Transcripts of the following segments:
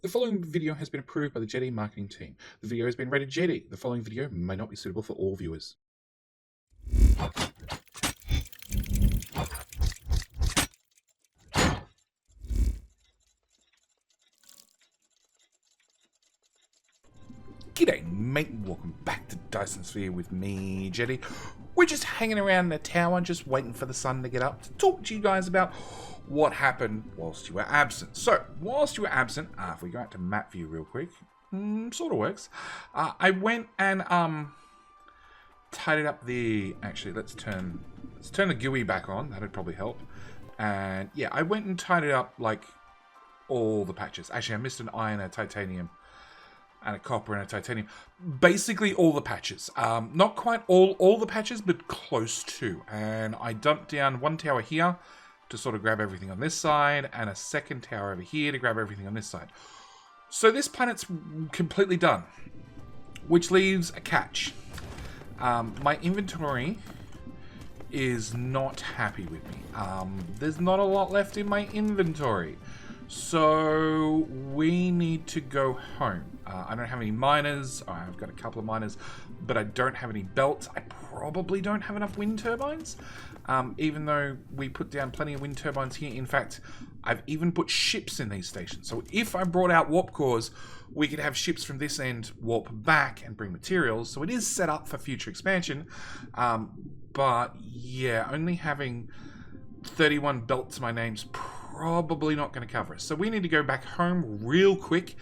The following video has been approved by the Jetty marketing team. The video has been rated Jetty. The following video may not be suitable for all viewers. G'day mate, welcome back to Dyson Sphere with me, Jetty. We're just hanging around the tower, just waiting for the sun to get up to talk to you guys about what happened whilst you were absent. So, whilst you were absent, if we go out to map view real quick, sort of works. I went and tidied up the. Actually, let's turn the GUI back on. That'd probably help. And yeah, I went and tidied up like all the patches. Actually, I missed an iron, a titanium, and a copper and a titanium. Basically all the patches. Not quite all the patches, but close to. And I dumped down one tower here to sort of grab everything on this side, and a second tower over here to grab everything on this side. So this planet's completely done, which leaves a catch. My inventory is not happy with me. There's not a lot left in my inventory. So we need to go home. I don't have any miners. I've got a couple of miners, but I don't have any belts. I probably don't have enough wind turbines, even though we put down plenty of wind turbines here. In fact, I've even put ships in these stations. So if I brought out warp cores, we could have ships from this end warp back and bring materials. So it is set up for future expansion. But yeah, only having 31 belts to my name's probably not going to cover us. So we need to go back home real quick,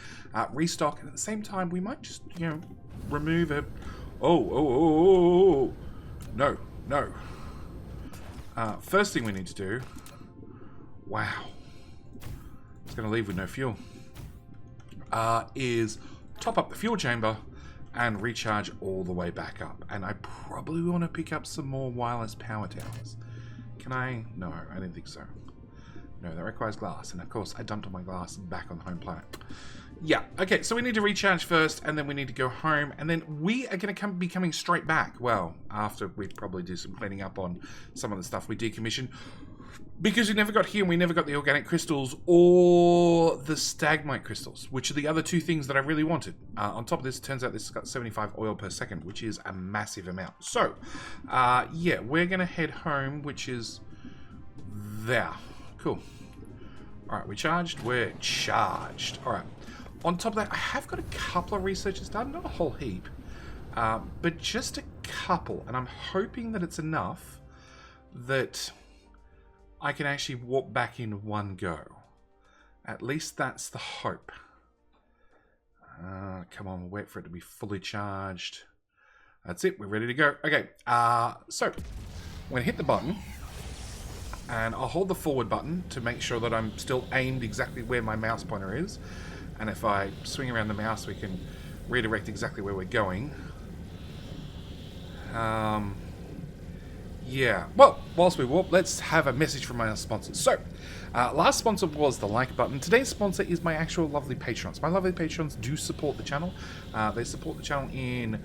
restock, and at the same time we might just, remove a... No. First thing we need to do... Wow. It's going to leave with no fuel. Is top up the fuel chamber and recharge all the way back up. And I probably want to pick up some more wireless power towers. Can I? No, I didn't think so. No, that requires glass. And of course, I dumped all my glass back on the home planet. Yeah, okay, so we need to recharge first, and then we need to go home, and then we are going to be coming straight back. Well, after we probably do some cleaning up on some of the stuff we decommissioned. Because we never got here, and we never got the organic crystals or the stagmite crystals, which are the other two things that I really wanted. On top of this, it turns out this has got 75 oil per second, which is a massive amount. So, yeah, we're going to head home, which is there. Cool. Alright, we charged? We're charged. Alright. On top of that, I have got a couple of researchers done. Not a whole heap. But just a couple. And I'm hoping that it's enough that I can actually warp back in one go. At least that's the hope. Come on, we'll wait for it to be fully charged. That's it. We're ready to go. Okay. So, I'm going to hit the button. And I'll hold the forward button to make sure that I'm still aimed exactly where my mouse pointer is. And if I swing around the mouse, we can redirect exactly where we're going. Yeah. Well, whilst we warp, let's have a message from my sponsors. So, last sponsor was the like button. Today's sponsor is my actual lovely patrons. My lovely patrons do support the channel. They support the channel in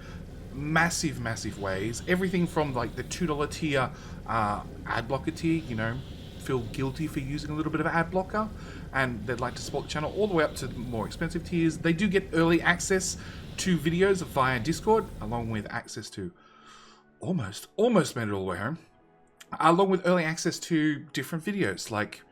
massive ways. Everything from like the $2 tier ad blocker tier, feel guilty for using a little bit of ad blocker and they'd like to support the channel, all the way up to the more expensive tiers. They do get early access to videos via Discord, along with access to almost made it all the way home, along with early access to different videos. Like,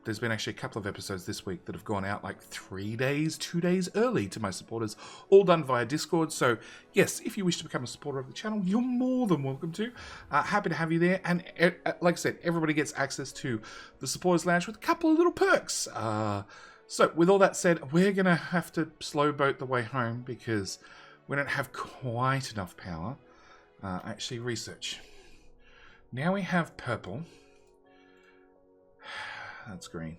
there's been actually a couple of episodes this week that have gone out like 2 days early to my supporters, all done via Discord. So yes, if you wish to become a supporter of the channel, you're more than welcome to. Happy to have you there. And like I said, everybody gets access to the supporters lounge with a couple of little perks. So with all that said, we're going to have to slow boat the way home because we don't have quite enough power. Actually, research. Now we have purple. That's green.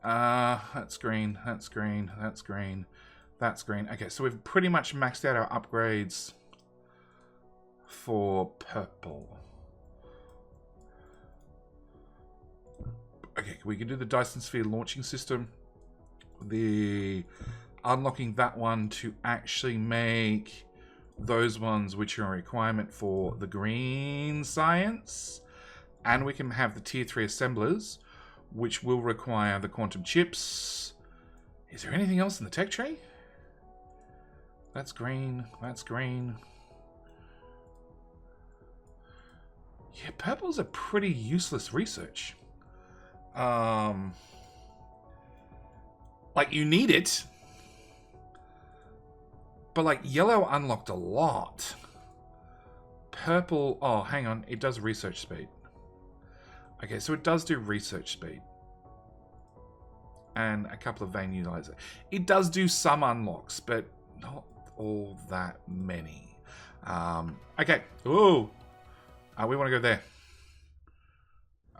That's green. That's green. That's green. That's green. Okay, so we've pretty much maxed out our upgrades for purple. Okay, we can do the Dyson Sphere launching system. Unlocking that one to actually make those ones which are a requirement for the green science. And we can have the tier 3 assemblers, which will require the quantum chips. Is there anything else in the tech tree? That's green. That's green. Yeah, purple's a pretty useless research. Like, you need it. But, like, yellow unlocked a lot. Purple... Oh, hang on. It does research speed. Okay, so it does do research speed. And a couple of vein utilizer. It does do some unlocks, but not all that many. Okay. Ooh. We want to go there.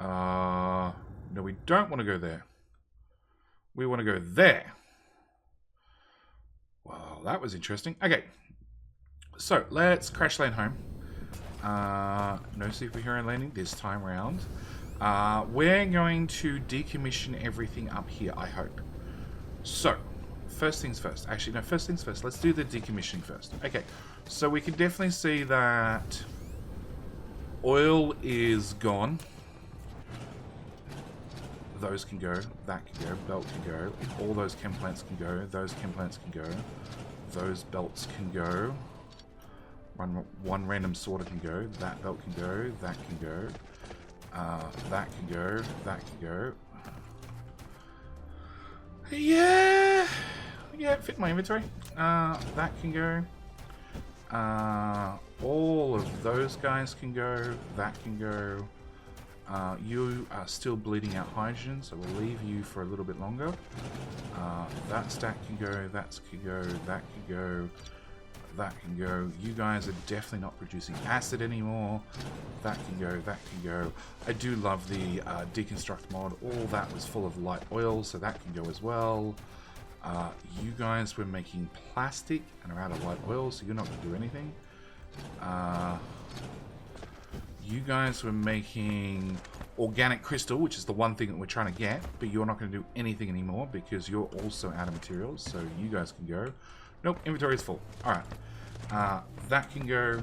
No, we don't want to go there. We want to go there. Well, that was interesting. Okay. So, let's crash land home. No superhero landing this time round. We're going to decommission everything up here, I hope. So, first things first. Actually, no, first things first. Let's do the decommissioning first. Okay, so we can definitely see that oil is gone. Those can go. That can go. Belt can go. All those chem plants can go. Those chem plants can go. Those belts can go. One random sorter can go. That belt can go. That can go. That can go. That can go. Yeah. Yeah, fit my inventory. That can go. All of those guys can go. That can go. You are still bleeding out hydrogen, so we'll leave you for a little bit longer. That stack can go. That can go. That can go. That can go. You guys are definitely not producing acid anymore. That can go. That can go. I do love the deconstruct mod. All that was full of light oil, so that can go as well. You guys were making plastic and are out of light oil, so you're not going to do anything. You guys were making organic crystal, which is the one thing that we're trying to get, but you're not going to do anything anymore because you're also out of materials, so you guys can go. Nope, inventory is full. Alright. That can go.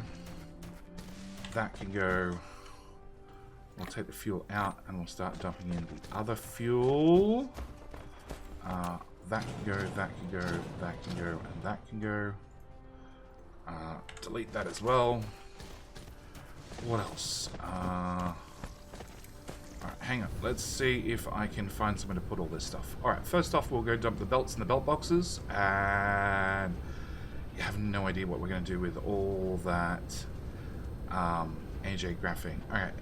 That can go. We'll take the fuel out and we'll start dumping in the other fuel. That can go, that can go, that can go, and that can go. Delete that as well. What else? Alright, hang on. Let's see if I can find somewhere to put all this stuff. Alright, first off, we'll go dump the belts in the belt boxes. And you have no idea what we're going to do with all that AJ graphene. Alright,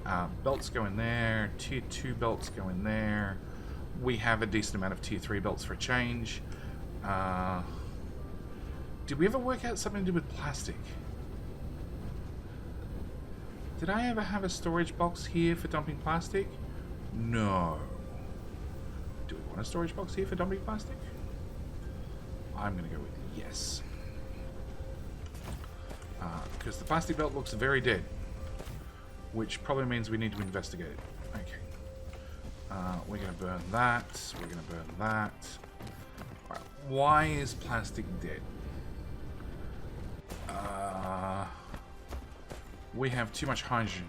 belts go in there. Tier 2 belts go in there. We have a decent amount of Tier 3 belts for a change. Did we ever work out something to do with plastic? Did I ever have a storage box here for dumping plastic? No. Do we want a storage box here for dumping plastic? I'm going to go with yes. Because the plastic belt looks very dead. Which probably means we need to investigate it. Okay. We're going to burn that. We're going to burn that. Right. Why is plastic dead? We have too much hydrogen.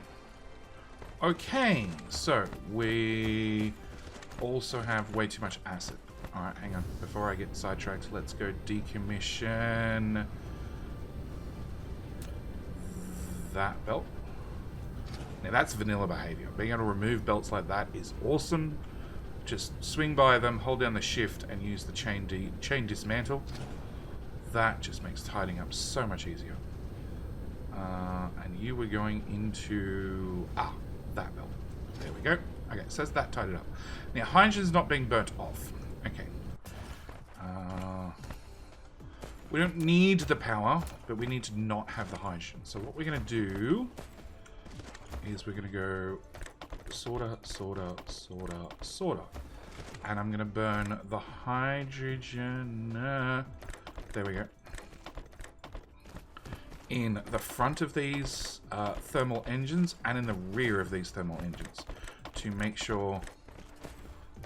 Okay, so we also have way too much acid. Alright, hang on. Before I get sidetracked, let's go decommission that belt. Now that's vanilla behavior. Being able to remove belts like that is awesome. Just swing by them, hold down the shift, and use the chain dismantle. That just makes tidying up so much easier. And you were going into... that belt. There we go. Okay, so that tied it up. Now, hydrogen's not being burnt off. Okay. We don't need the power, but we need to not have the hydrogen. So what we're going to do is we're going to go sorter. And I'm going to burn the hydrogen. There we go. In the front of these thermal engines and in the rear of these thermal engines to make sure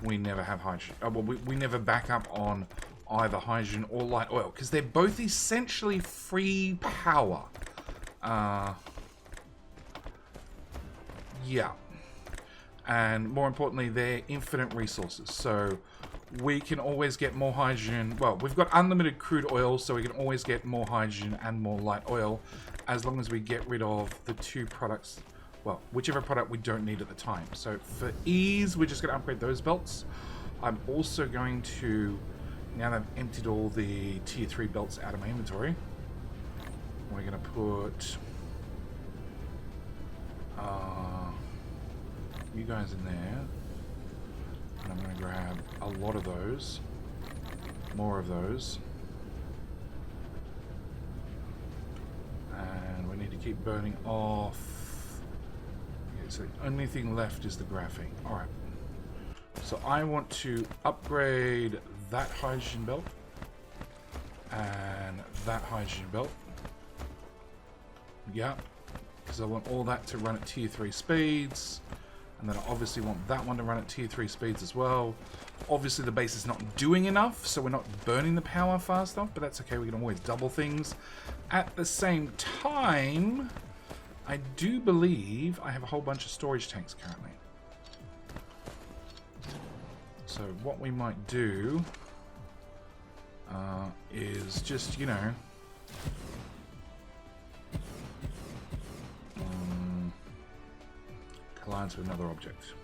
we never have hydrogen. Well, we never back up on either hydrogen or light oil because they're both essentially free power. Yeah. And more importantly, they're infinite resources. So we can always get more hydrogen. Well, we've got unlimited crude oil, so we can always get more hydrogen and more light oil as long as we get rid of the two products. Well, whichever product we don't need at the time. So for ease, we're just going to upgrade those belts. I'm also going to, now that I've emptied all the tier 3 belts out of my inventory, we're going to put you guys in there. And I'm going to grab a lot of those. More of those. And we need to keep burning off. Okay, so the only thing left is the graphene. Alright. So I want to upgrade that hydrogen belt. And that hydrogen belt. Yeah. Because I want all that to run at tier 3 speeds. And then I obviously want that one to run at tier 3 speeds as well. Obviously the base is not doing enough, so we're not burning the power fast enough, but that's okay, we can always double things. At the same time, I do believe I have a whole bunch of storage tanks currently. So what we might do is just, you know, collides with another object.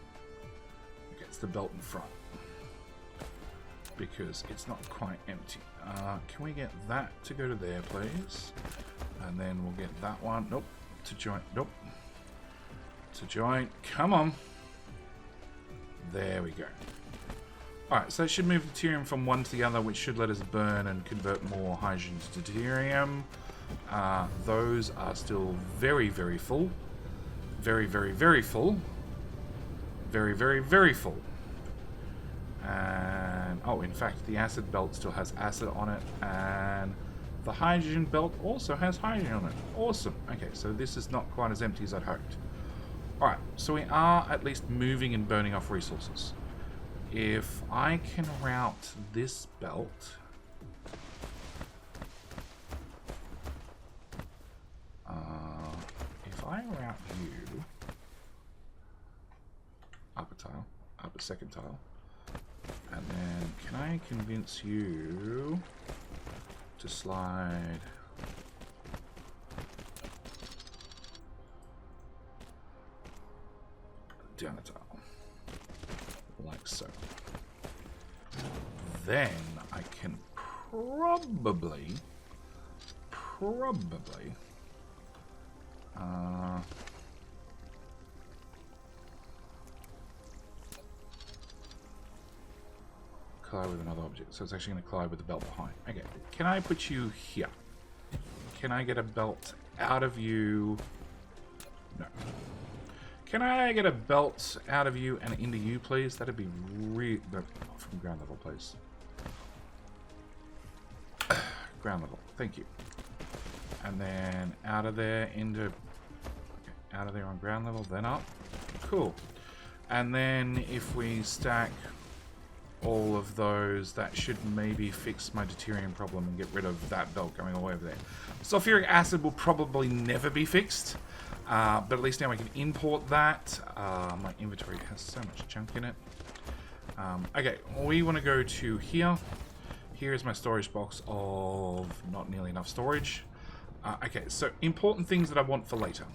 Gets the belt in front. Because it's not quite empty. Can we get that to go to there, please? And then we'll get that one. Nope. To joint. Nope. To joint. Come on. There we go. Alright, so it should move deuterium from one to the other, which should let us burn and convert more hydrogen to deuterium. Those are still very, very full. Very, very, very full. Very, very, very full. And, oh, in fact, the acid belt still has acid on it. And the hydrogen belt also has hydrogen on it. Awesome. Okay, so this is not quite as empty as I'd hoped. Alright, so we are at least moving and burning off resources. If I can route this belt... if I route you up a tile, up a second tile, and then can I convince you to slide down a tile, like so. Then I can probably collide with another object. So it's actually going to collide with the belt behind. Okay, can I put you here? Can I get a belt out of you? No. Can I get a belt out of you and into you, please? That'd be really... from ground level, please. Ground level. Thank you. And then out of there into... okay, out of there on ground level, then up. Cool. And then if we stack all of those, that should maybe fix my deuterium problem and get rid of that belt going all the way over there. Sulfuric acid will probably never be fixed, but at least now I can import that. My inventory has so much junk in it. Okay, we want to go to here. Here is my storage box of not nearly enough storage. Okay, so important things that I want for later.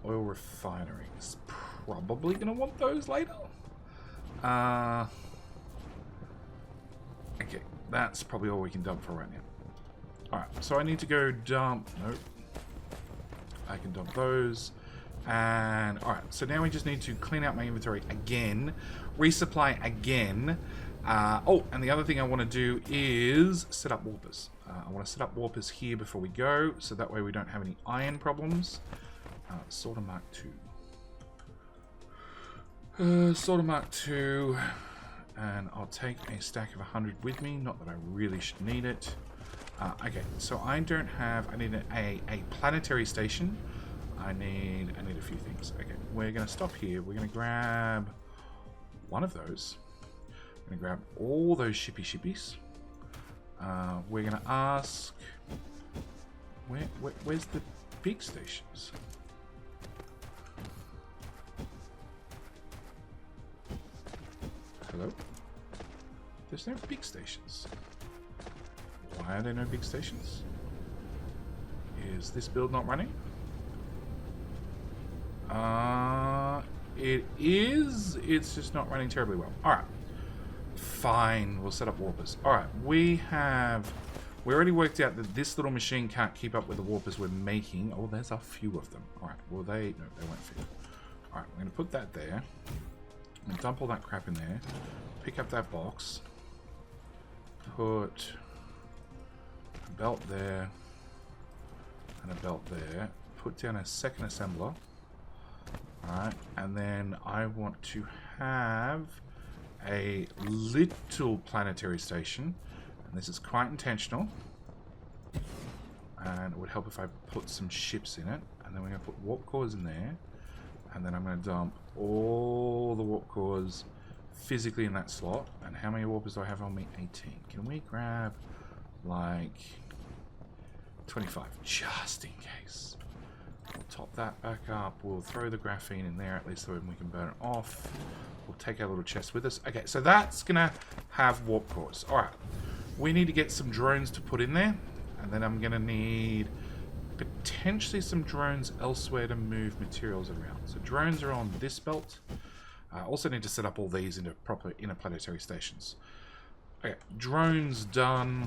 Oil refineries. Probably going to want those later. Okay, that's probably all we can dump for right now. Alright, so I need to go dump... nope. I can dump those. And, alright, so now we just need to clean out my inventory again. Resupply again. Oh, and the other thing I want to do is set up warpers. I want to set up warpers here before we go, so that way we don't have any iron problems. Sorter Mark II. Sorter Mark II, and I'll take a stack of 100 with me. Not that I really should need it. Okay, so I don't have. I need a planetary station. I need a few things. Okay, we're gonna stop here. We're gonna grab one of those. We're gonna grab all those shippies. We're gonna ask where's the big stations? Hello? There's no big stations. Why are there no big stations? Is this build not running? It is. It's just not running terribly well. Alright. Fine. We'll set up warpers. Alright. We already worked out that this little machine can't keep up with the warpers we're making. Oh, there's a few of them. Alright. Will they? No, they won't fit. Alright. I'm going to put that there. I'm going to dump all that crap in there. Pick up that box. Put a belt there. And a belt there. Put down a second assembler. Alright, and then I want to have a little planetary station. And this is quite intentional. And it would help if I put some ships in it. And then we're going to put warp cores in there. And then I'm going to dump all the warp cores physically in that slot. And how many warpers do I have on me? 18. Can we grab like 25 just in case? We'll top that back up. We'll throw the graphene in there at least so we can burn it off. We'll take our little chest with us. Okay, so that's going to have warp cores. Alright. We need to get some drones to put in there. And then I'm going to need potentially some drones elsewhere to move materials around. So drones are on this belt. I also need to set up all these into proper interplanetary stations. Okay, drones done.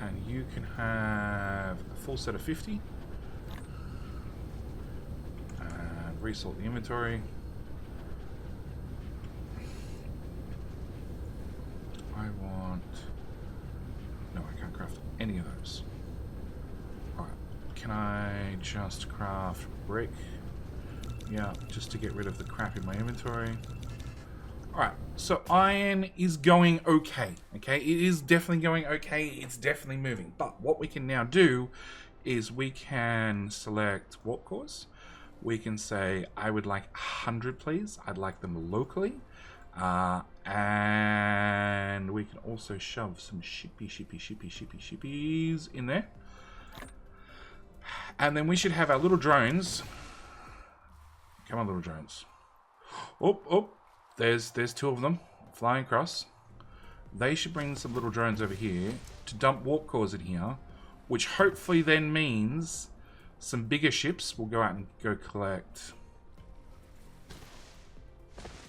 And you can have a full set of 50. And resort the inventory. I want... No, I can't craft any of those. Alright, can I just craft brick? Yeah, just to get rid of the crap in my inventory. Alright, so iron is going okay. Okay, it is definitely going okay. It's definitely moving. But what we can now do is we can select warp cores. We can say, I would like 100, please. I'd like them locally. And we can also shove some shippies in there. And then we should have our little drones. Come on, little drones. Oh. There's two of them flying across. They should bring some little drones over here to dump warp cores in here, which hopefully then means some bigger ships will go out and go collect.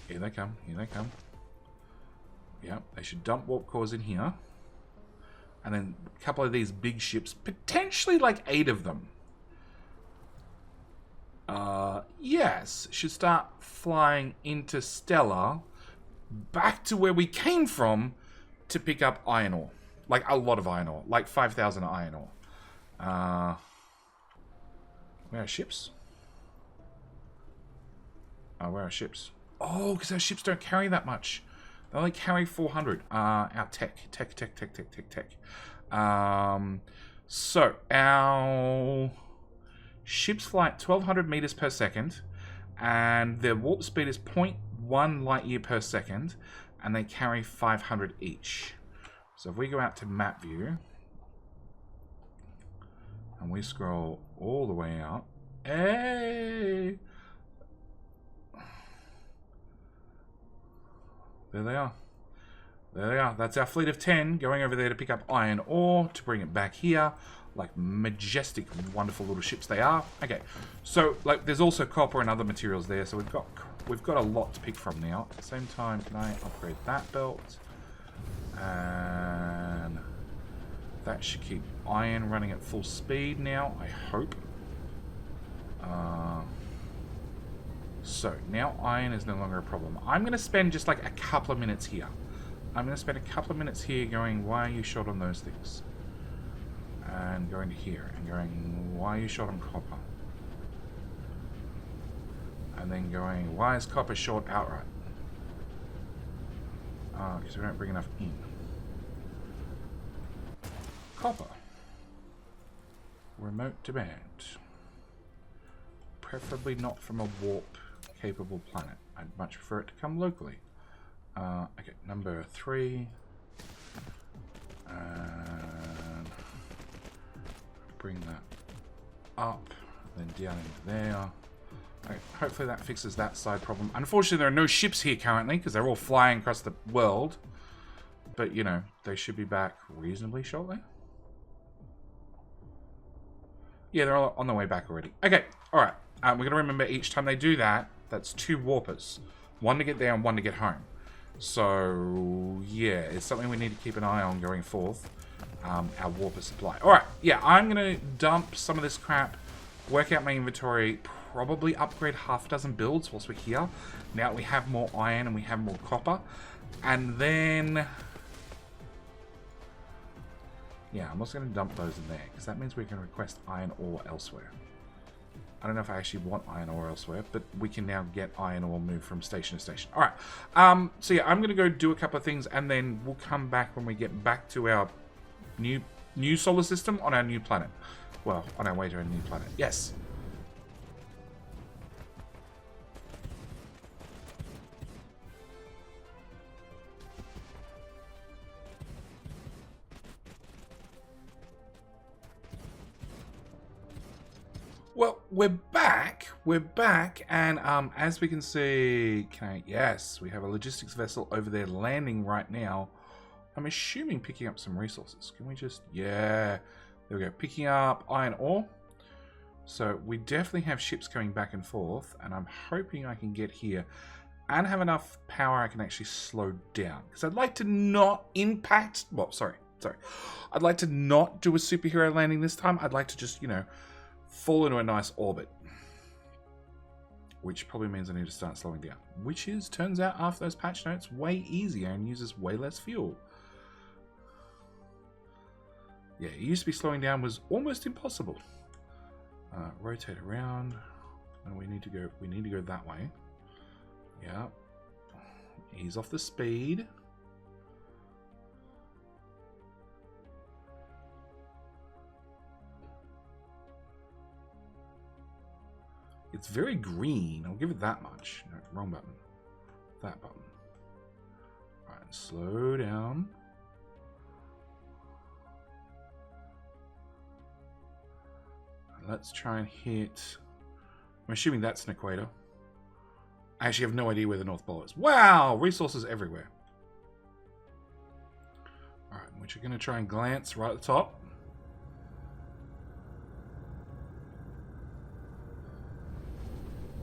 Here they come. Here they come. Yeah, they should dump warp cores in here. And then a couple of these big ships, potentially like 8 of them. Yes, should start flying interstellar back to where we came from to pick up iron ore. Like a lot of iron ore. Like 5,000 iron ore. Where are ships? Where are ships? Oh, because our ships don't carry that much. They only carry 400. Our tech. So, our ships fly at 1,200 meters per second, and their warp speed is 0.1 light year per second, and they carry 500 each. So if we go out to map view, and we scroll all the way out, hey! There they are. There they are. That's our fleet of 10 going over there to pick up iron ore, to bring it back here. Like majestic, wonderful little ships they are. Okay, so like there's also copper and other materials there, so we've got a lot to pick from now. At the same time, can I upgrade that belt? And that should keep iron running at full speed now, I hope. So now iron is no longer a problem. I'm going to spend just like a couple of minutes here. I'm going to spend a couple of minutes here going, why are you short on those things? And going to here and going, why are you short on copper? And then going, why is copper short outright? Because we don't bring enough in. Copper. Remote demand. Preferably not from a warp-capable planet. I'd much prefer it to come locally. Okay, number 3. And bring that up, then down into there. Okay, hopefully that fixes that side problem. Unfortunately, there are no ships here currently because they're all flying across the world. But, you know, they should be back reasonably shortly. Yeah, they're all on their way back already. Okay, alright. We're going to remember each time they do that, that's 2 warpers. 1 to get there and 1 to get home. So, yeah, it's something we need to keep an eye on going forth. Our warper supply. Alright, yeah, I'm going to dump some of this crap, work out my inventory, probably upgrade half a dozen builds whilst we're here. Now we have more iron and we have more copper. And then... yeah, I'm also going to dump those in there, because that means we can request iron ore elsewhere. I don't know if I actually want iron ore elsewhere, but we can now get iron ore moved from station to station. Alright, so yeah, I'm going to go do a couple of things, and then we'll come back when we get back to our new solar system on our new planet. Well, on our way to a new planet. Yes. Well, we're back. We're back, and as we can see, yes, we have a logistics vessel over there landing right now. I'm assuming picking up some resources. Can we just, yeah, there we go, picking up iron ore. So we definitely have ships coming back and forth, and I'm hoping I can get here and have enough power I can actually slow down, because I'd like to not impact. Well, sorry, I'd like to not do a superhero landing this time. I'd like to just, you know, fall into a nice orbit, which probably means I need to start slowing down, which is, turns out after those patch notes, way easier and uses way less fuel. Yeah, it used to be slowing down was almost impossible. Rotate around, and we need to go that way. Yeah, ease off the speed. It's very green. I'll give it that much. No, wrong button. That button. All right, slow down. Let's try and hit... I'm assuming that's an equator. I actually have no idea where the North Pole is. Wow! Resources everywhere. Alright, which we're going to try and glance right at the top.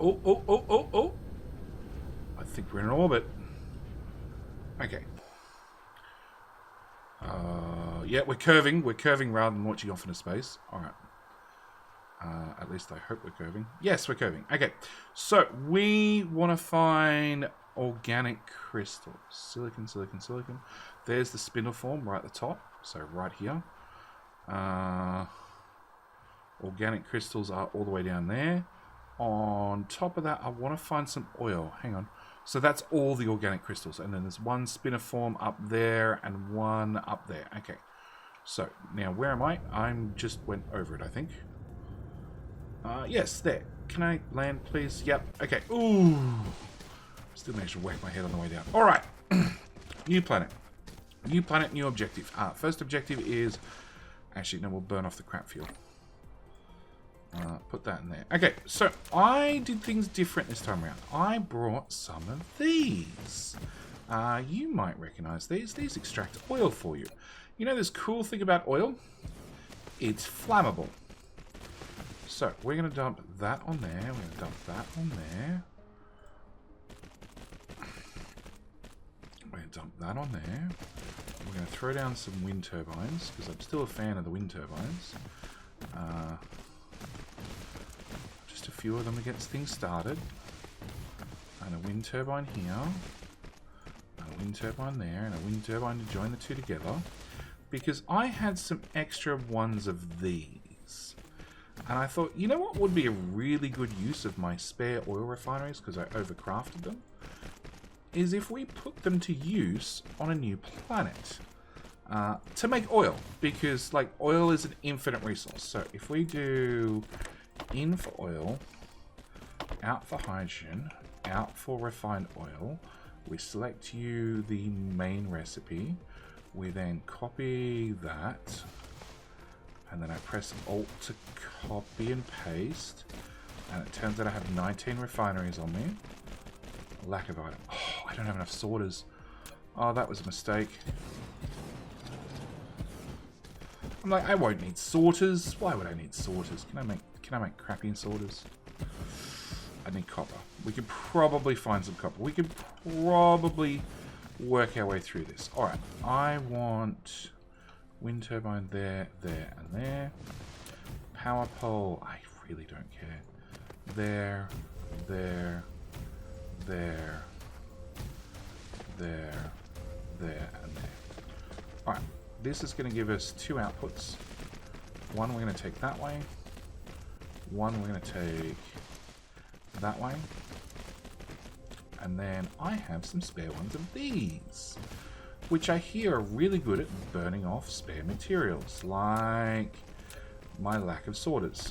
Oh. I think we're in orbit. Okay. Yeah, we're curving. We're curving rather than watching off into space. Alright. At least I hope we're curving. Yes, we're curving. Okay. So, we want to find organic crystals. Silicon. There's the spindle form right at the top. So, right here. Organic crystals are all the way down there. On top of that, I want to find some oil. Hang on. So that's all the organic crystals. And then there's one spiniform up there and one up there. Okay. So, now where am I? I'm just went over it, I think. Yes, there. Can I land, please? Yep. Okay. Ooh. Still managed to whack my head on the way down. Alright. New planet. New planet, new objective. First objective is... actually, no, we'll burn off the crap fuel. Put that in there. Okay, so I did things different this time around. I brought some of these. You might recognize these. These extract oil for you. You know this cool thing about oil? It's flammable. So, we're going to dump that on there. We're going to dump that on there. We're going to dump that on there. We're going to throw down some wind turbines, because I'm still a fan of the wind turbines. Just a few of them to get things started. And a wind turbine here. And a wind turbine there. And a wind turbine to join the two together. Because I had some extra ones of these. And I thought, you know what would be a really good use of my spare oil refineries, because I overcrafted them, is if we put them to use on a new planet. To make oil, because like oil is an infinite resource. So if we do in for oil, out for hydrogen, out for refined oil, we select you the main recipe, we then copy that, and then I press Alt to copy and paste. And it turns out I have 19 refineries on me. Lack of item. Oh, I don't have enough sorters. Oh, that was a mistake. I'm like, I won't need sorters. Why would I need sorters? Can I make crappy sorters? I need copper. We could probably find some copper. We could probably work our way through this. Alright, I want wind turbine there, there, and there. Power pole, I really don't care. There, there, there, there, there, and there. Alright, this is going to give us 2 outputs. One we're going to take that way. One we're going to take that way. And then I have some spare ones of these, which I hear are really good at burning off spare materials, like my lack of sorters.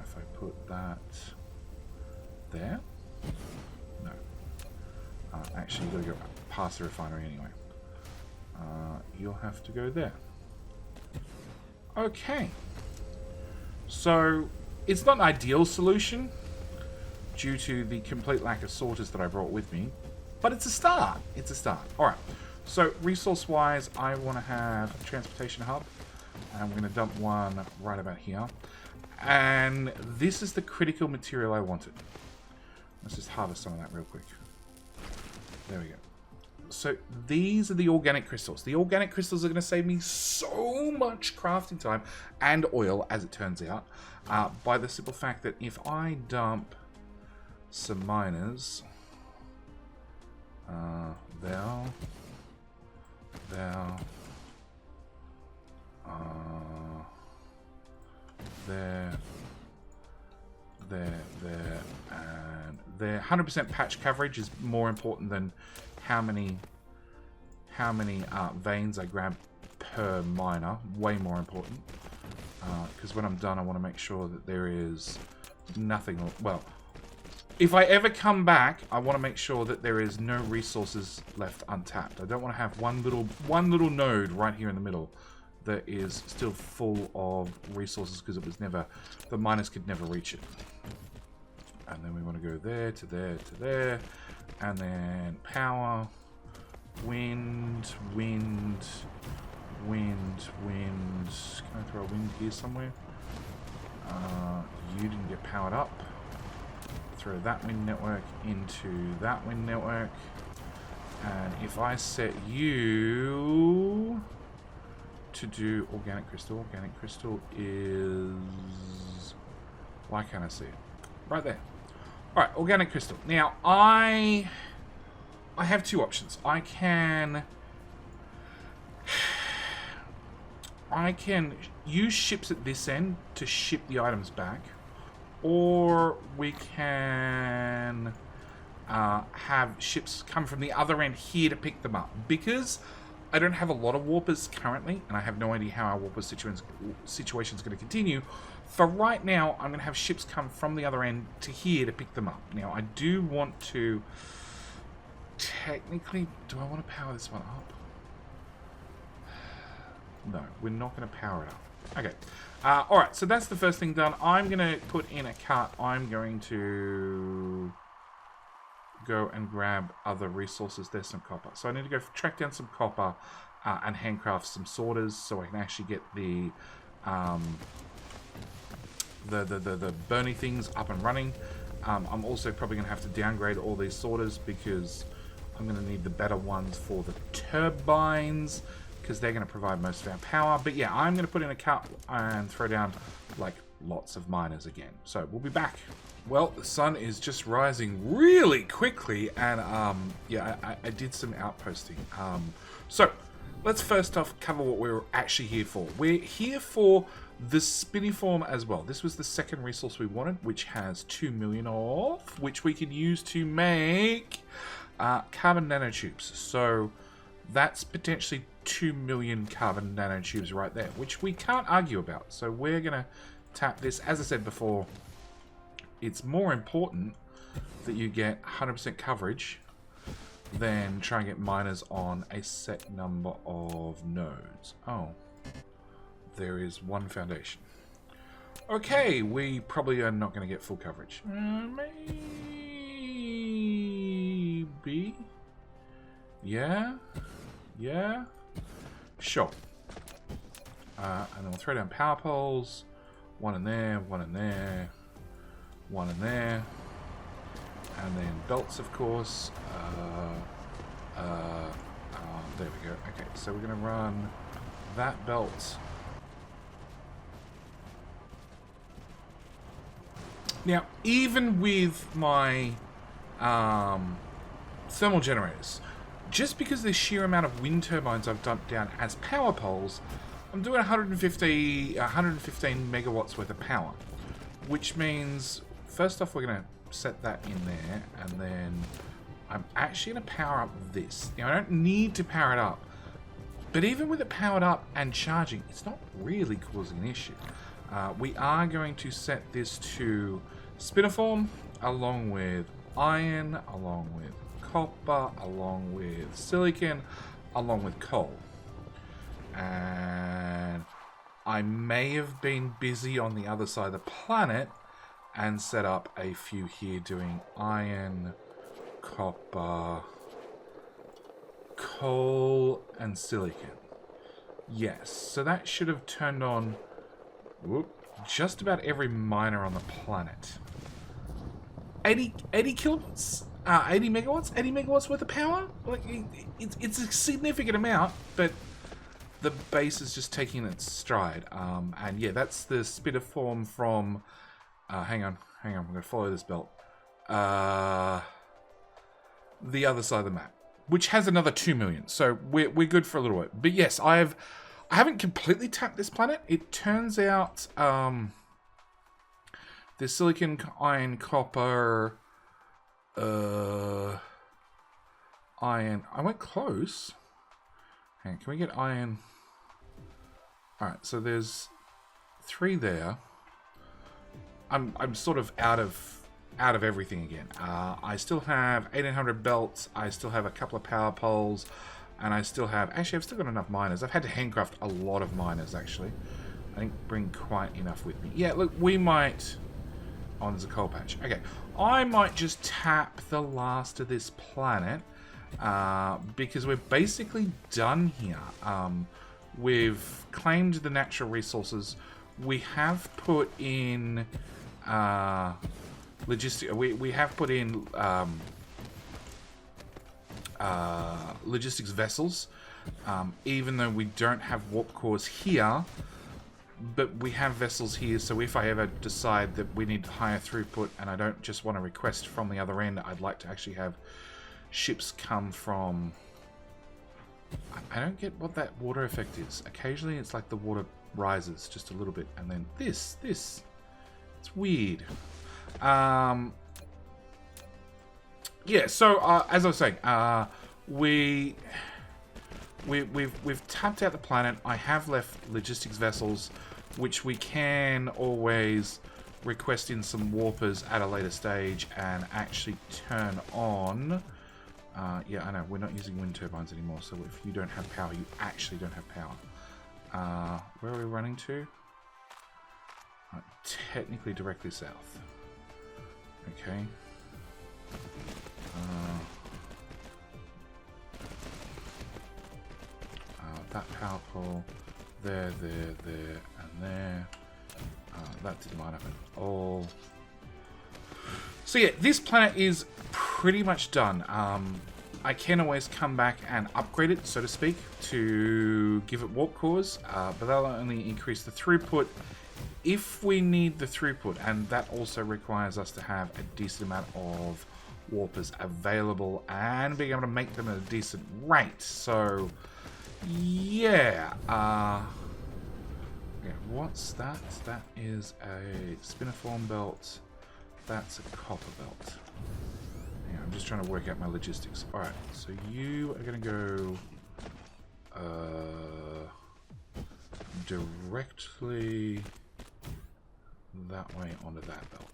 If I put that there, no. Actually, you've got to go past the refinery anyway. You'll have to go there. Okay. So, it's not an ideal solution due to the complete lack of sorters that I brought with me, but it's a start. It's a start. Alright, so resource-wise, I want to have a transportation hub, and we're going to dump one right about here. And this is the critical material I wanted. Let's just harvest some of that real quick. There we go. So these are the organic crystals. The organic crystals are going to save me so much crafting time and oil, as it turns out, by the simple fact that if I dump some miners, there, and there. 100% patch coverage is more important than how many veins I grab per miner. Way more important. Because when I'm done, I want to make sure that there is nothing. Well, if I ever come back, I want to make sure that there is no resources left untapped. I don't want to have one little node right here in the middle that is still full of resources because it was never, the miners could never reach it. And then we want to go there to there to there, and then power, wind, wind, wind, wind. Can I throw a wind here somewhere? You didn't get powered up. Throw that wind network into that wind network. And if I set you to do organic crystal is... Why can't I see it? Right there. Alright, organic crystal. Now, I have 2 options. I can use ships at this end to ship the items back, or we can have ships come from the other end here to pick them up. Because I don't have a lot of warpers currently, and I have no idea how our warper situation is going to continue. For right now, I'm going to have ships come from the other end to here to pick them up. Now, I do want to... Technically, do I want to power this one up? No, we're not going to power it up. Okay. Alright, so that's the first thing done. I'm going to put in a cart. I'm going to go and grab other resources. There's some copper. So I need to go track down some copper and handcraft some sorters so I can actually get the burny things up and running. I'm also probably going to have to downgrade all these sorters because I'm going to need the better ones for the turbines because they're going to provide most of our power. But yeah, I'm going to put in a cart and throw down like lots of miners again. So we'll be back. Well, the sun is just rising really quickly, and yeah, I did some outposting. So let's first off cover what we're actually here for. We're here for the spiniform as well. This was the second resource we wanted, which has 2 million of, which we can use to make carbon nanotubes. So that's potentially 2 million carbon nanotubes right there, which we can't argue about. So we're going to tap this. As I said before, it's more important that you get 100% coverage than try and get miners on a set number of nodes. Oh, there is one foundation. Okay, we probably are not going to get full coverage. Maybe. Yeah. Yeah. Sure. And then we'll throw down power poles. One in there, one in there, one in there. And then belts, of course. There we go. Okay, so we're going to run that belt. Now, even with my thermal generators, just because the sheer amount of wind turbines I've dumped down as power poles, I'm doing 115 megawatts worth of power. Which means, first off, we're going to set that in there, and then I'm actually going to power up this. Now, I don't need to power it up, but even with it powered up and charging, it's not really causing an issue. We are going to set this to spiniform, along with iron, along with copper, along with silicon, along with coal. And I may have been busy on the other side of the planet and set up a few here doing iron, copper, coal, and silicon. Yes, so that should have turned on just about every miner on the planet. 80 kilowatts? 80 megawatts? 80 megawatts worth of power? Like, it's a significant amount, but the base is just taking its stride. And yeah, that's the spiniform from... hang on, we're going to follow this belt. The other side of the map, which has another 2 million, so we're good for a little bit. But yes, I haven't completely tapped this planet. It turns out there's silicon, iron, copper, iron. I went close. Hang on, can we get iron? Alright, so there's 3 there. I'm sort of out of everything again. I still have 1800 belts. I still have a couple of power poles, and I still have... Actually, I've still got enough miners. I've had to handcraft a lot of miners, actually. I didn't bring quite enough with me. Yeah, look, we might... Oh, there's a coal patch. Okay, I might just tap the last of this planet, because we're basically done here. We've claimed the natural resources. We have put in... we have put in logistics vessels, even though we don't have warp cores here, but we have vessels here, so if I ever decide that we need higher throughput and I don't just want to request from the other end, I'd like to actually have ships come from... I don't get what that water effect is. Occasionally it's like the water rises just a little bit, and then this, it's weird. Yeah, so as I was saying, we've tapped out the planet. I have left logistics vessels, which we can always request in some warpers at a later stage and actually turn on. Yeah, I know, we're not using wind turbines anymore, so if you don't have power, you actually don't have power. Where are we running to? Technically directly south. Okay. That power pole, there, and there. That didn't line up at all. So yeah, this planet is pretty much done. I can always come back and upgrade it, so to speak, to give it warp cores, but that'll only increase the throughput if we need the throughput, and that also requires us to have a decent amount of warpers available and being able to make them at a decent rate. So yeah, what's that? That is a spiniform belt. That's a copper belt. Yeah, I'm just trying to work out my logistics. Alright, so you are going to go directly that way onto that belt.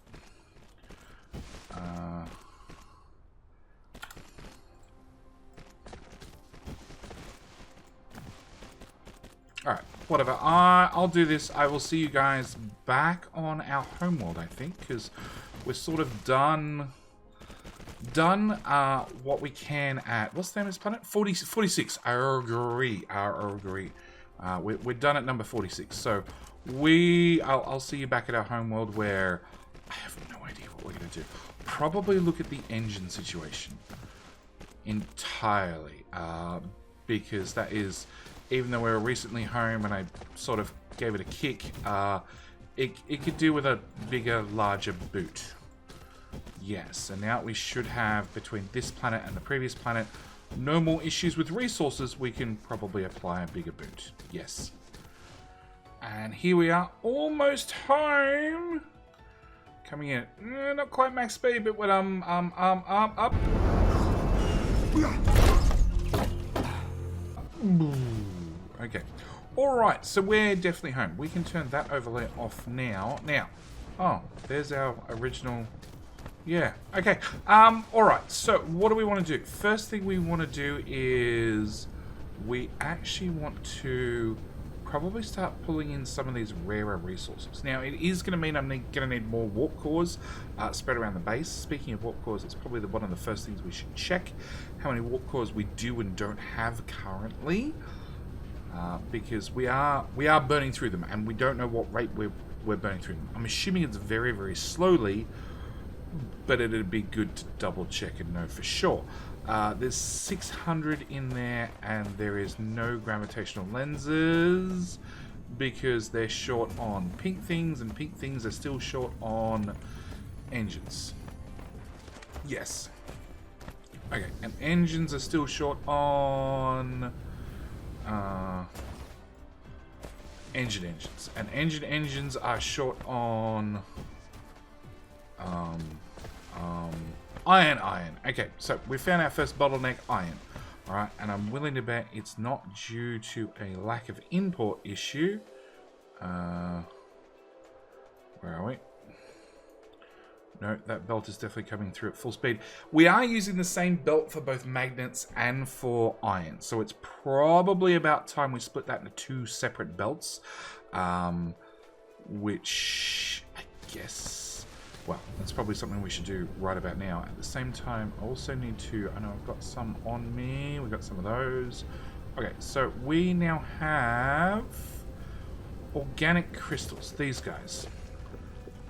Alright, whatever. I'll do this. I will see you guys back on our homeworld, I think, because we're sort of done what we can at... What's the name of this planet? 46. I agree. We're done at number 46. So, I'll see you back at our homeworld where... I have no idea what we're going to do. Probably look at the engine situation entirely, because that is, even though we were recently home and I sort of gave it a kick, it could do with a bigger, larger boot. Yes, and now we should have, between this planet and the previous planet, no more issues with resources. We can probably apply a bigger boot. Yes. And here we are, almost home. Coming in, not quite max speed, but when up. Okay. Alright, so we're definitely home. We can turn that overlay off now. Now, oh, there's our original... Yeah, okay. Alright, so what do we want to do? First thing we want to do is... we actually want to probably start pulling in some of these rarer resources. Now, it is going to mean I'm going to need more warp cores spread around the base. Speaking of warp cores, it's probably one of the first things we should check. How many warp cores we do and don't have currently. Because we are burning through them, and we don't know what rate we're burning through them. I'm assuming it's very, very slowly, but it'd be good to double check and know for sure. There's 600 in there, and there is no gravitational lenses because they're short on pink things, and pink things are still short on engines. Yes. Okay, and engines are still short on engines, and engines are short on iron. Okay, so we found our first bottleneck, iron. Alright, and I'm willing to bet it's not due to a lack of import issue. Where are we? No, that belt is definitely coming through at full speed. We are using the same belt for both magnets and for iron, so it's probably about time we split that into two separate belts. Which, I guess... well, that's probably something we should do right about now. At the same time, I also need to... I know I've got some on me. We've got some of those. Okay, so we now have organic crystals, these guys,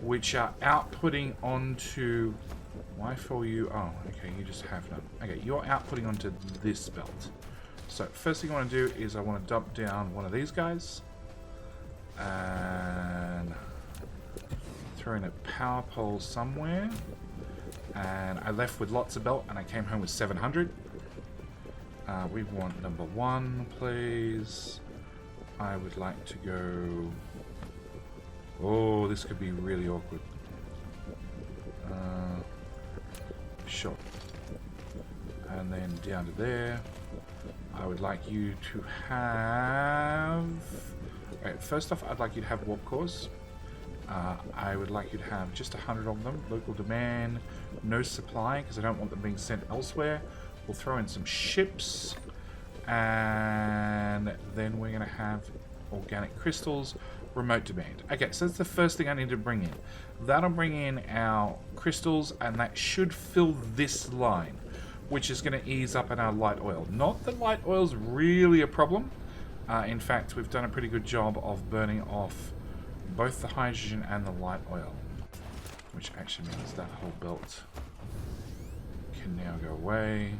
which are outputting onto... why for you? Oh, okay, you just have none. Okay, you're outputting onto this belt. So, first thing I want to do is I want to dump down one of these guys. And... throw in a power pole somewhere. And I left with lots of belt, and I came home with 700. We want number 1, please. I would like to go... oh, this could be really awkward. Sure. And then down to there. I would like you to have... okay, first off, I'd like you to have warp cores. I would like you to have just 100 of them. Local demand, no supply, because I don't want them being sent elsewhere. We'll throw in some ships. And then we're going to have organic crystals. Remote demand. Okay, so that's the first thing I need to bring in. That'll bring in our crystals, and that should fill this line, which is going to ease up in our light oil. Not that light oil's really a problem. In fact, we've done a pretty good job of burning off both the hydrogen and the light oil, which actually means that whole belt can now go away.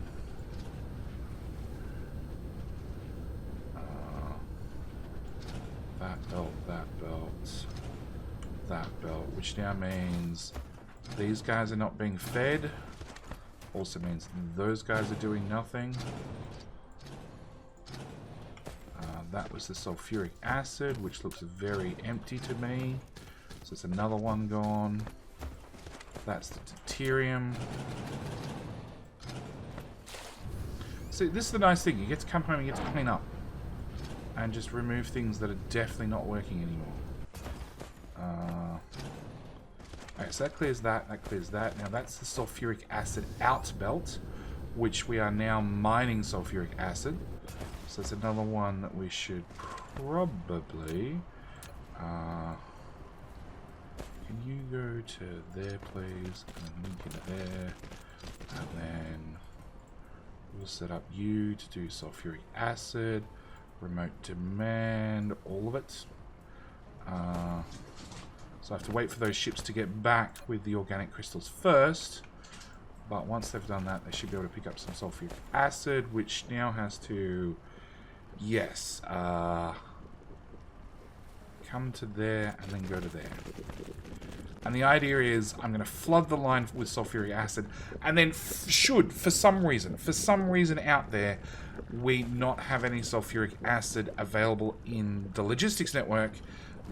That belt, that belt, that belt, which now means these guys are not being fed. Also means those guys are doing nothing. That was the sulfuric acid, which looks very empty to me. So it's another one gone. That's the deuterium. See, this is the nice thing. You get to come home and you get to clean up. And just remove things that are definitely not working anymore. Okay, so that clears that, that clears that. Now that's the sulfuric acid out belt, which we are now mining sulfuric acid. So it's another one that we should probably... can you go to there, please? And then link it there. And then we'll set up you to do sulfuric acid, remote demand, all of it. So I have to wait for those ships to get back with the organic crystals first. But once they've done that, they should be able to pick up some sulfuric acid, which now has to, yes, come to there and then go to there. And the idea is I'm going to flood the line with sulfuric acid, and then should, for some reason out there, we not have any sulfuric acid available in the logistics network,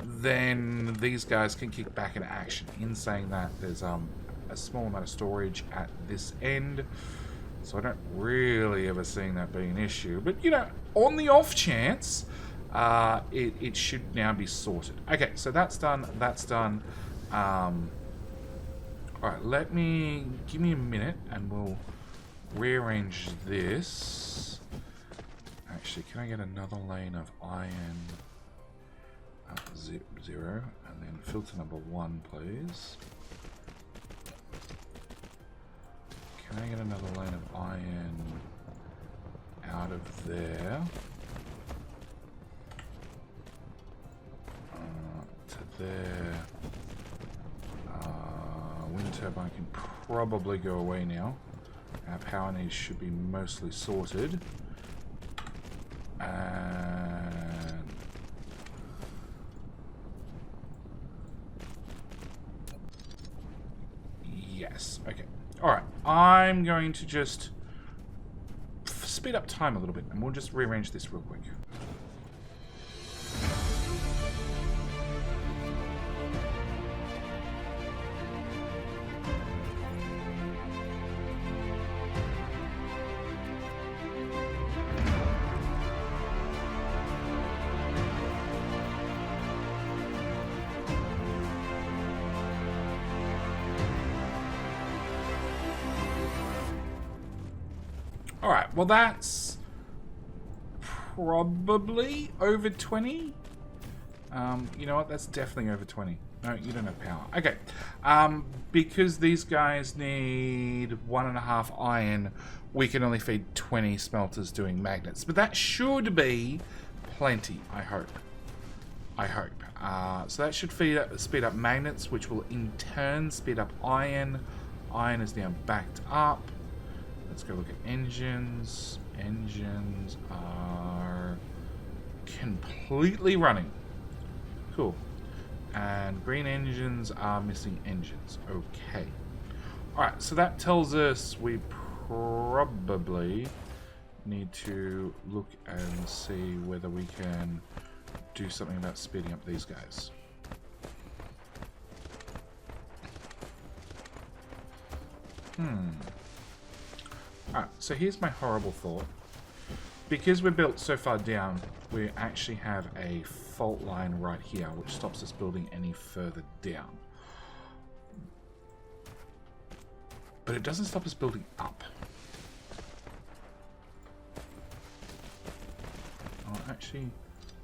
then these guys can kick back into action. In saying that, there's a small amount of storage at this end, so I don't really ever see that being an issue. But, you know, on the off chance, it should now be sorted. Okay, so that's done, that's done. Alright, give me a minute and we'll rearrange this. Actually, can I get another lane of iron 0 and then filter number 1, please? Can I get another lane of iron out of there? To there. Wind turbine can probably go away now. Our power needs should be mostly sorted. And yes, okay. Alright, I'm going to just speed up time a little bit and we'll just rearrange this real quick. Alright, well that's probably over 20. You know what, that's definitely over 20. No, you don't have power. Okay, because these guys need 1.5 iron, we can only feed 20 smelters doing magnets. But that should be plenty, I hope. So that should speed up magnets, which will in turn speed up iron. Iron is now backed up. Let's go look at engines. Engines are completely running. Cool. And green engines are missing engines. Okay. Alright, so that tells us we probably need to look and see whether we can do something about speeding up these guys. Alright, so here's my horrible thought. Because we're built so far down, we actually have a fault line right here, which stops us building any further down. But it doesn't stop us building up. Oh, actually,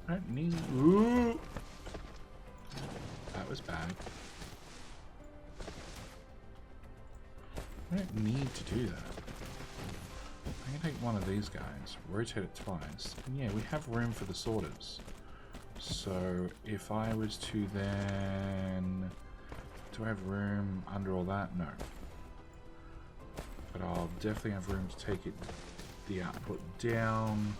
I don't need... Ooh! That was bad. I don't need to do that. I can take one of these guys, rotate it twice, and yeah, we have room for the sorters. So if I was to then... Do I have room under all that? No. But I'll definitely have room to take it, the output down.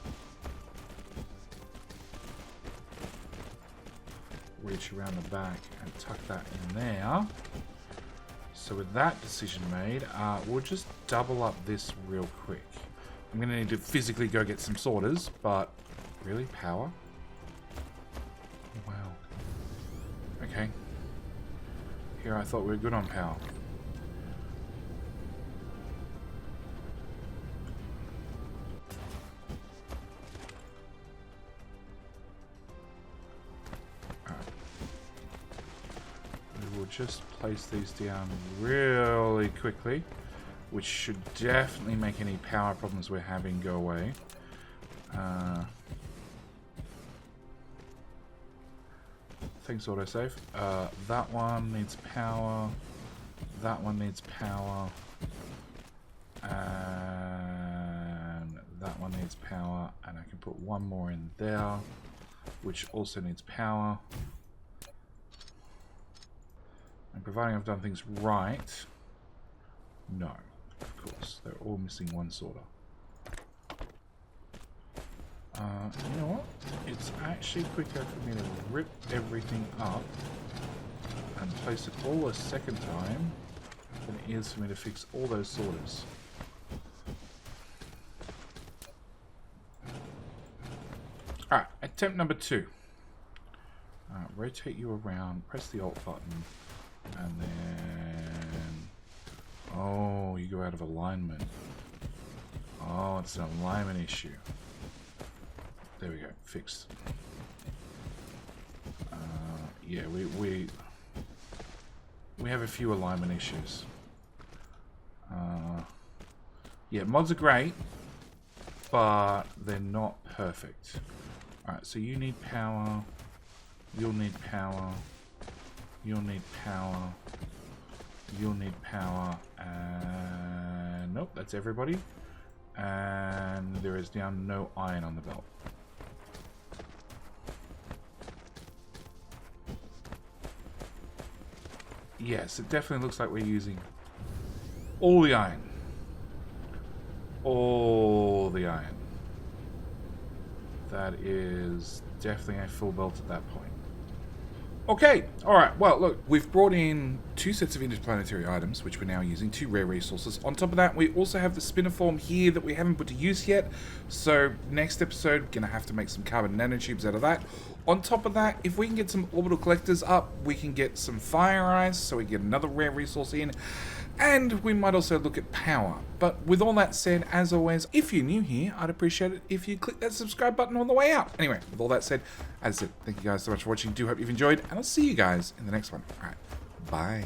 Reach around the back and tuck that in there. So with that decision made, we'll just double up this real quick. I'm going to need to physically go get some sorters, but really? Power? Wow. Okay. Here I thought we were good on power. Just place these down really quickly, which should definitely make any power problems we're having go away. Thanks, autosave. That one needs power. That one needs power. And that one needs power. And I can put one more in there, which also needs power. And providing I've done things right. No, of course. They're all missing one sorter. You know what? It's actually quicker for me to rip everything up and place it all a second time than it is for me to fix all those sorters. Alright, attempt number 2. Rotate you around, press the Alt button, and then... Oh, you go out of alignment. Oh, it's an alignment issue. There we go, fixed. Yeah, we have a few alignment issues. Yeah, mods are great, but they're not perfect. Alright, so you need power, you'll need power, you'll need power, you'll need power, and nope, that's everybody. And there is now no iron on the belt. Yes, it definitely looks like we're using all the iron. All the iron. That is definitely a full belt at that point. Okay, alright, well look, we've brought in 2 sets of interplanetary items, which we're now using, 2 rare resources. On top of that, we also have the spinner form here that we haven't put to use yet, so next episode, we're going to have to make some carbon nanotubes out of that. On top of that, if we can get some orbital collectors up, we can get some fire eyes, so we get another rare resource in, and we might also look at power. But with all that said, as always, if you're new here, I'd appreciate it if you click that subscribe button on the way out. Anyway, with all that said, as I said, thank you guys so much for watching. Do hope you've enjoyed, and I'll see you guys in the next one. Alright, bye.